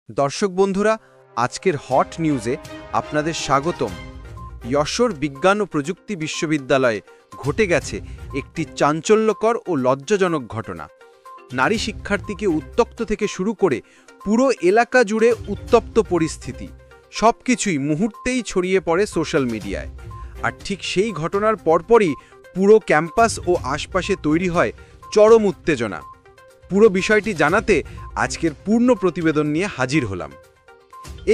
দর্শক বন্ধুরা, আজকের হট নিউজে আপনাদের স্বাগতম। যশোর বিজ্ঞান ও প্রযুক্তি বিশ্ববিদ্যালয়ে ঘটে গেছে একটি চাঞ্চল্যকর ও লজ্জাজনক ঘটনা। নারী শিক্ষার্থীকে উত্ত্যক্ত থেকে শুরু করে পুরো এলাকা জুড়ে উত্তপ্ত পরিস্থিতি, সবকিছুই মুহূর্তেই ছড়িয়ে পড়ে সোশ্যাল মিডিয়ায়। আর ঠিক সেই ঘটনার পরপরই পুরো ক্যাম্পাস ও আশপাশে তৈরি হয় চরম উত্তেজনা। পুরো বিষয়টি জানাতে আজকের পূর্ণ প্রতিবেদন নিয়ে হাজির হলাম।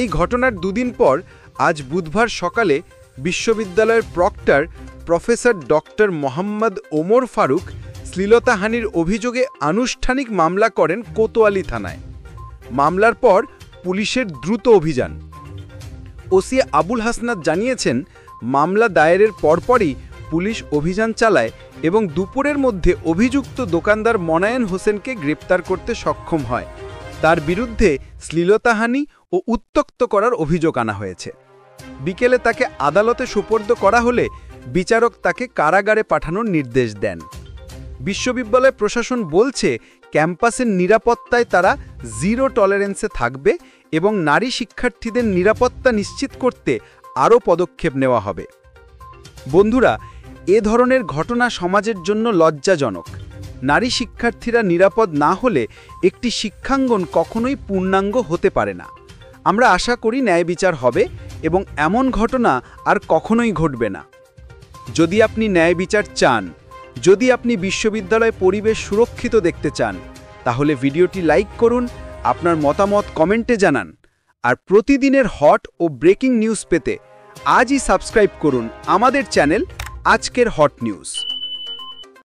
এই ঘটনার দুদিন পর আজ বুধবার সকালে বিশ্ববিদ্যালয়ের proctor professor doctor Mohammad Omar Faruk শ্লীলতাহানির অভিযোগে আনুষ্ঠানিক মামলা করেন কোতোয়ালি থানায়। মামলার পর পুলিশের দ্রুত অভিযান। ওসি আবুল হাসনাত জানিয়েছেন, মামলা দায়েরের পরপরই পুলিশ অভিযান চালায় এবং দুপুরের মধ্যে অভিযুক্ত দোকানদার মনায়েন হোসেনকে গ্রেপ্তার করতে সক্ষম হয়। তার বিরুদ্ধে শ্লীলতাহানি ও উত্ত্যক্ত করার অভিযোগ আনা হয়েছে। বিকেলে তাকে আদালতে সোপর্দ করা হলে বিচারক তাকে কারাগারে পাঠানোর নির্দেশ দেন। বিশ্ববিদ্যালয় প্রশাসন বলছে, ক্যাম্পাসের নিরাপত্তায় তারা জিরো টলারেন্সে থাকবে এবং নারী শিক্ষার্থীদের নিরাপত্তা নিশ্চিত করতে আরও পদক্ষেপ নেওয়া হবে। বন্ধুরা, এ ধরনের ঘটনা সমাজের জন্য লজ্জাজনক। নারী শিক্ষার্থীরা নিরাপদ না হলে একটি শিক্ষাঙ্গন কখনোই পূর্ণাঙ্গ হতে পারে না। আমরা আশা করি ন্যায় বিচার হবে এবং এমন ঘটনা আর কখনোই ঘটবে না। যদি আপনি ন্যায় বিচার চান, যদি আপনি বিশ্ববিদ্যালয় পরিবেশ সুরক্ষিত দেখতে চান, তাহলে ভিডিওটি লাইক করুন, আপনার মতামত কমেন্টে জানান। আর প্রতিদিনের হট ও ব্রেকিং নিউজ পেতে আজই সাবস্ক্রাইব করুন আমাদের চ্যানেল আজকের হট নিউজ।